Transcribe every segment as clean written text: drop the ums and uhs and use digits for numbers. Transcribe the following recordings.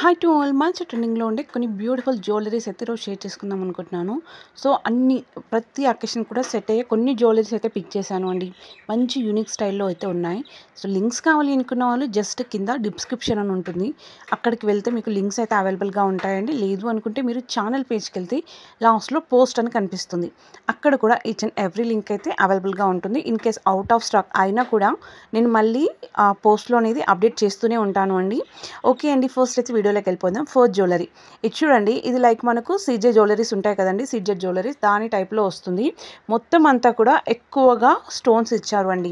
Hi to all మంచి ట్రెండింగ్లో ఉండే కొన్ని బ్యూటిఫుల్ జ్యువెలరీస్ అయితే ఈరోజు షేర్ చేసుకుందాం అనుకుంటున్నాను. సో ప్రతి అకేషన్ కూడా సెట్ అయ్యే కొన్ని జ్యువెలరీస్ అయితే పిక్ చేశాను అండి. మంచి యూనిక్ స్టైల్లో అయితే ఉన్నాయి. సో లింక్స్ కావాలి అనుకున్న వాళ్ళు జస్ట్ కింద డిస్క్రిప్షన్ అని ఉంటుంది, అక్కడికి వెళ్తే మీకు లింక్స్ అయితే అవైలబుల్గా ఉంటాయండి. లేదు అనుకుంటే మీరు ఛానల్ పేజ్కి వెళ్తే లాస్ట్లో పోస్ట్ అని కనిపిస్తుంది, అక్కడ కూడా ఈచ్ అండ్ ఎవ్రీ లింక్ అయితే అవైలబుల్గా ఉంటుంది. In case out of stock అయినా కూడా నేను మళ్ళీ పోస్ట్లో అనేది అప్డేట్ చేస్తూనే ఉంటాను అండి. ఓకే అండి, ఫస్ట్ అయితే వీడియోలోకి వెళ్ళిపోదాం. ఫస్ట్ జ్యువెలరీ ఇది చూడండి. ఇది లైక్ మనకు సీజే జ్యువెలరీస్ ఉంటాయి కదండి, సీజే జ్యువెలరీస్ దాని టైప్లో వస్తుంది. మొత్తం అంతా కూడా ఎక్కువగా స్టోన్స్ ఇచ్చారు అండి.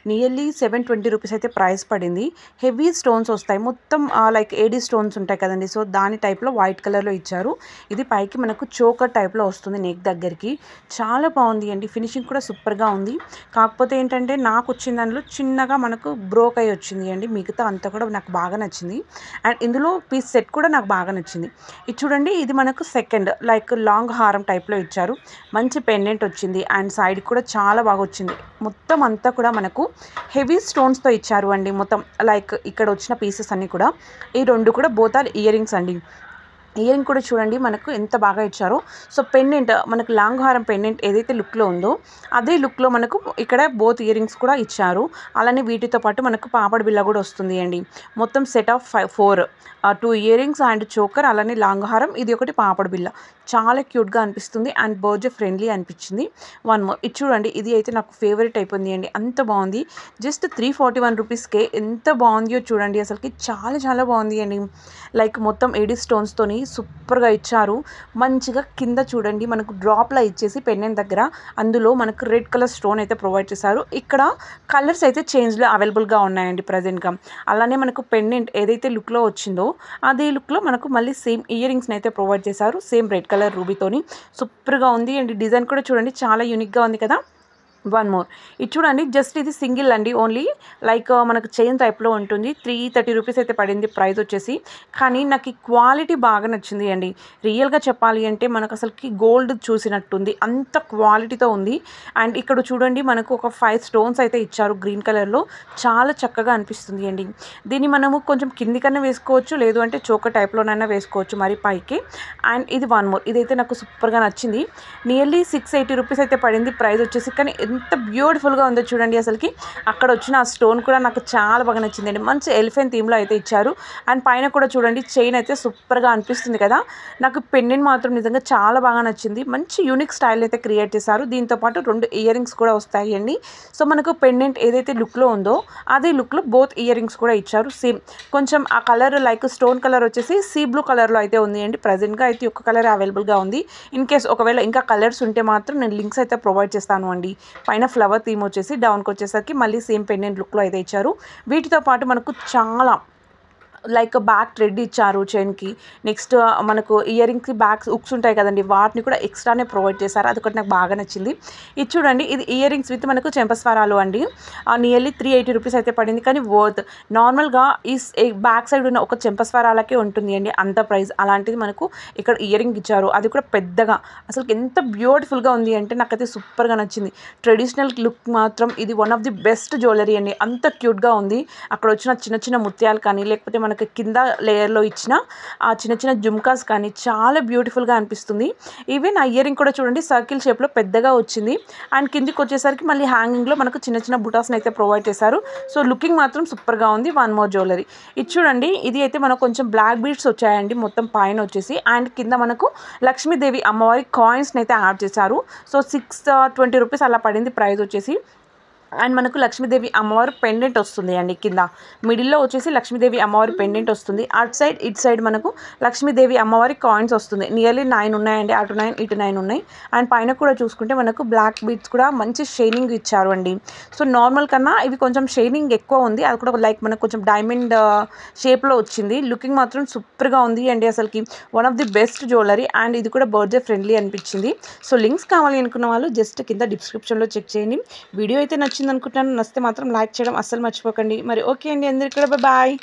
నియర్లీ 720 రూపీస్ అయితే ప్రైస్ పడింది. హెవీ స్టోన్స్ వస్తాయి, మొత్తం లైక్ ఏడీ స్టోన్స్ ఉంటాయి కదండి, సో దాని టైప్లో వైట్ కలర్లో ఇచ్చారు. ఇది పైకి మనకు చోకర్ టైప్లో వస్తుంది నెక్ దగ్గరికి. చాలా బాగుంది అండి, ఫినిషింగ్ కూడా సూపర్గా ఉంది. కాకపోతే ఏంటంటే నాకు వచ్చిన దానిలో చిన్నగా మనకు బ్రోక్ అయ్యి వచ్చింది అండి, మిగతా అంతా కూడా నాకు బాగా నచ్చింది. అండ్ ఇందులో పీస్ సెట్ కూడా నాకు బాగా నచ్చింది. ఇది చూడండి, ఇది మనకు సెకండ్ లైక్ లాంగ్ హారం టైప్లో ఇచ్చారు. మంచి పెండెంట్ వచ్చింది అండ్ సైడ్ కూడా చాలా బాగా వచ్చింది. మొత్తం అంతా కూడా మనకు హెవీ స్టోన్స్తో ఇచ్చారు అండి. మొత్తం లైక్ ఇక్కడ వచ్చిన పీసెస్ అన్నీ కూడా ఈ రెండు కూడా బోత్ ఆర్ ఇయర్ రింగ్స్ అండి. ఇయరింగ్ కూడా చూడండి మనకు ఎంత బాగా ఇచ్చారో. సో పెండెంట్ మనకు లాంగ్ హారం పెండెంట్ ఏదైతే లుక్లో ఉందో అదే లుక్లో మనకు ఇక్కడ బోత్ ఇయరింగ్స్ కూడా ఇచ్చారు. అలానే వీటితో పాటు మనకు పాపడ్ బిల్ల కూడా వస్తుంది అండి. మొత్తం set of 4 2 earrings and choker, అలానే లాంగ్ హారం, ఇది ఒకటి పాపడ్ బిల్ల. చాలా క్యూట్గా అనిపిస్తుంది అండ్ బర్త్డే ఫ్రెండ్లీ అనిపించింది. వన్ మోర్, ఇది చూడండి, ఇది అయితే నాకు ఫేవరెట్ అయిపోయింది అండి, అంత బాగుంది. జస్ట్ 341 రూపీస్కే ఎంత బాగుందో చూడండి, అసలుకి చాలా చాలా బాగుంది అండి. లైక్ మొత్తం ఏడీ స్టోన్స్తోని సూపర్గా ఇచ్చారు. మంచిగా కింద చూడండి మనకు డ్రాప్లా ఇచ్చేసి పెండెంట్ దగ్గర అందులో మనకు రెడ్ కలర్ స్టోన్ అయితే ప్రొవైడ్ చేశారు. ఇక్కడ కలర్స్ అయితే చేంజ్లో అవైలబుల్గా ఉన్నాయండి ప్రజెంట్గా. అలానే మనకు పెండెంట్ ఏదైతే లుక్లో వచ్చిందో అదే లుక్లో మనకు మళ్ళీ సేమ్ ఇయర్ రింగ్స్ని అయితే ప్రొవైడ్ చేశారు, సేమ్ రెడ్ కలర్ రూబీతోని. సూపర్గా ఉంది అండ్ డిజైన్ కూడా చూడండి చాలా యూనిక్గా ఉంది కదా. వన్ మోర్, ఇది చూడండి, జస్ట్ ఇది సింగిల్ అండి, ఓన్లీ లైక్ మనకు చైన్ టైప్లో ఉంటుంది. 330 రూపీస్ అయితే పడింది ప్రైస్ వచ్చేసి. కానీ నాకు ఈ క్వాలిటీ బాగా నచ్చింది అండి. రియల్గా చెప్పాలి అంటే మనకు అసలుకి గోల్డ్ చూసినట్టుంది, అంత క్వాలిటీతో ఉంది. అండ్ ఇక్కడ చూడండి మనకు ఒక 5 స్టోన్స్ అయితే ఇచ్చారు గ్రీన్ కలర్లో, చాలా చక్కగా అనిపిస్తుంది అండి. దీన్ని మనము కొంచెం కిందికన్నా వేసుకోవచ్చు, లేదు అంటే చోక టైప్లోనైనా వేసుకోవచ్చు మరి పైకి. అండ్ ఇది వన్ మోర్, ఇదైతే నాకు సూపర్గా నచ్చింది. నియర్లీ 680 రూపీస్ అయితే పడింది ప్రైస్ వచ్చేసి. కానీ ఎంత బ్యూటిఫుల్గా ఉందో చూడండి, అసలుకి అక్కడ వచ్చిన ఆ స్టోన్ కూడా నాకు చాలా బాగా నచ్చిందండి. మంచి ఎలిఫెంట్ థీమ్లో అయితే ఇచ్చారు. అండ్ పైన కూడా చూడండి చైన్ అయితే సూపర్గా అనిపిస్తుంది కదా. నాకు పెండెంట్ మాత్రం నిజంగా చాలా బాగా నచ్చింది. మంచి యూనిక్ స్టైల్ అయితే క్రియేట్ చేశారు. దీంతోపాటు 2 ఇయర్ రింగ్స్ కూడా వస్తాయి అండి. సో మనకు పెండెంట్ ఏదైతే లుక్లో ఉందో అదే లుక్లో బోత్ ఇయర్ రింగ్స్ కూడా ఇచ్చారు. సేమ్ కొంచెం ఆ కలర్ లైక్ స్టోన్ కలర్ వచ్చేసి సీ బ్లూ కలర్లో అయితే ఉంది అండి. ప్రజెంట్గా అయితే ఒక కలర్ అవైలబుల్గా ఉంది. ఇన్ కేస్ ఒకవేళ ఇంకా కలర్స్ ఉంటే మాత్రం నేను లింక్స్ అయితే ప్రొవైడ్ చేస్తాను అండి. పైన ఫ్లవర్ థీమ్ వచ్చేసి డౌన్కి వచ్చేసరికి మళ్ళీ సేమ్ పెండెంట్ లుక్లో అయితే ఇచ్చారు. వీటితో పాటు మనకు చాలా లైక్ బ్యాక్ థ్రెడ్ ఇచ్చారు చైన్కి. నెక్స్ట్ మనకు ఇయర్ రింగ్కి బ్యాక్ హుక్స్ ఉంటాయి కదండి, వాటిని కూడా ఎక్స్ట్రానే ప్రొవైడ్ చేశారు, అదొకటి నాకు బాగా నచ్చింది. ఇది చూడండి, ఇది ఇయర్ రింగ్స్ విత్ మనకు చెంపస్వరాలు అండి. నియర్లీ 380 రూపీస్ అయితే పడింది. కానీ వర్త్. నార్మల్గా ఈ బ్యాక్ సైడ్ ఉన్న ఒక చెంపస్వరాలకే ఉంటుంది అండి అంత ప్రైస్. అలాంటిది మనకు ఇక్కడ ఇయర్ రింగ్ ఇచ్చారు, అది కూడా పెద్దగా. అసలు ఎంత బ్యూటిఫుల్గా ఉంది అంటే నాకైతే సూపర్గా నచ్చింది. ట్రెడిషనల్ లుక్ మాత్రం ఇది one of the best jewellery అండి, అంత క్యూట్గా ఉంది. అక్కడ వచ్చిన చిన్న చిన్న ముత్యాలు కానీ, లేకపోతే మనకి కింద లేయర్లో ఇచ్చిన ఆ చిన్న చిన్న జుమ్కాస్ కానీ చాలా బ్యూటిఫుల్గా అనిపిస్తుంది. ఈవెన్ ఆ ఇయర్ రింగ్ కూడా చూడండి సర్కిల్ షేప్లో పెద్దగా వచ్చింది. అండ్ కిందికి వచ్చేసరికి మళ్ళీ హ్యాంగింగ్లో మనకు చిన్న చిన్న బుటాస్ని అయితే ప్రొవైడ్ చేశారు. సో లుకింగ్ మాత్రం సూపర్గా ఉంది. వన్ మోర్ జ్యువెలరీ, ఇది చూడండి, ఇది అయితే మనకు కొంచెం బ్లాక్ బీడ్స్ వచ్చాయండి మొత్తం పైన వచ్చేసి. అండ్ కింద మనకు లక్ష్మీదేవి అమ్మవారి కాయిన్స్ని అయితే యాడ్ చేశారు. సో 620 రూపీస్ అలా పడింది ప్రైస్ వచ్చేసి. అండ్ మనకు లక్ష్మీదేవి అమ్మవారు పెండెంట్ వస్తుంది అండి. కింద మిడిల్లో వచ్చేసి లక్ష్మీదేవి అమ్మవారి పెండెంట్ వస్తుంది. అటు సైడ్ ఇటు సైడ్ మనకు లక్ష్మీదేవి అమ్మవారి కాయిన్స్ వస్తుంది. నియర్లీ 9 ఉన్నాయండి, అటు 9 ఇటు 9 ఉన్నాయి. అండ్ పైన కూడా చూసుకుంటే మనకు బ్లాక్ బీడ్స్ కూడా మంచి షైనింగ్ ఇచ్చారు అండి. సో నార్మల్ కన్నా ఇవి కొంచెం షైనింగ్ ఎక్కువ ఉంది, అది కూడా లైక్ మనకు కొంచెం డైమండ్ షేప్లో వచ్చింది. లుకింగ్ మాత్రం సూపర్గా ఉంది అండి, అసలుకి one of the best jewellery. And ఇది కూడా బర్త్డే ఫ్రెండ్లీ అనిపించింది. సో లింక్స్ కావాలి అనుకున్న వాళ్ళు జస్ట్ కింద డిస్క్రిప్షన్లో చెక్ చేయండి. వీడియో అయితే నచ్చింది అనుకుంటున్నాను, నచ్చితే మాత్రం లైక్ చేయడం అస్సలు మర్చిపోకండి. మరి ఓకే అండి, అందరికీ కూడా బాయ్.